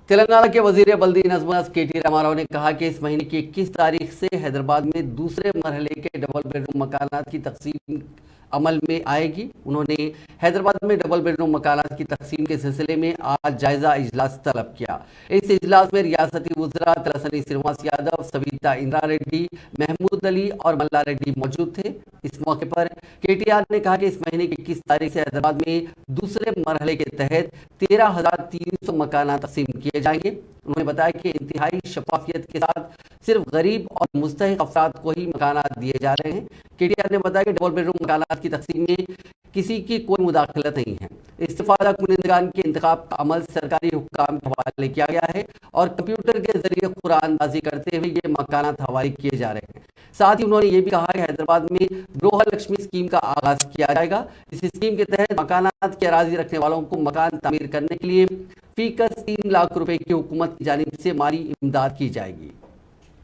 تلنگانہ کے وزیر بلدی نظم کے ٹی راما راؤ نے کہا کہ اس مہینے کی 21 تاریخ سے حیدرآباد میں دوسرے مرحلے کے ڈبل بیڈ روم مکانات کی تقسیم عمل میں آئے گی۔ انہوں نے حیدرآباد میں ڈبل بیڈ روم مکانات کی تقسیم کے سلسلے میں آج جائزہ اجلاس طلب کیا۔ اس اجلاس میں ریاستی وزراء تلاسانی سرینواس یادو، سویتا اندرا ریڈی، محمود علی اور ملا ریڈی موجود تھے۔ اس موقع پر کے ٹی آر نے کہا کہ اس مہینے کی 21 تاریخ سے حیدرآباد میں دوسرے مرحلے کے تحت 13,300 مکانات تقسیم کیے جائیں گے۔ انہوں نے بتایا کہ انتہائی شفافیت کے ساتھ صرف غریب اور مستحق افراد کو ہی مکانات دیے جا رہے ہیں۔ کے ٹی آر نے بتایا کہ ڈبل بیڈ روم مکانات کی تقسیم میں کسی کی کوئی مداخلت نہیں ہے۔ استفادہ کنندگان کے انتخاب کا عمل سرکاری حکام کے حوالے کیا گیا ہے اور کمپیوٹر کے ذریعے قرعہ اندازی کرتے ہوئے یہ مکانات حوالے کیے جا رہے ہیں۔ ساتھ ہی انہوں نے یہ بھی کہا کہ حیدرآباد میں گروہ لکشمی اسکیم کا آغاز کیا جائے گا۔ اس اسکیم کے تحت مکانات کی اراضی رکھنے والوں کو مکان تعمیر کرنے کے لیے فی کس 3 لاکھ روپے کی حکومت کی جانب سے مالی امداد کی جائے گی۔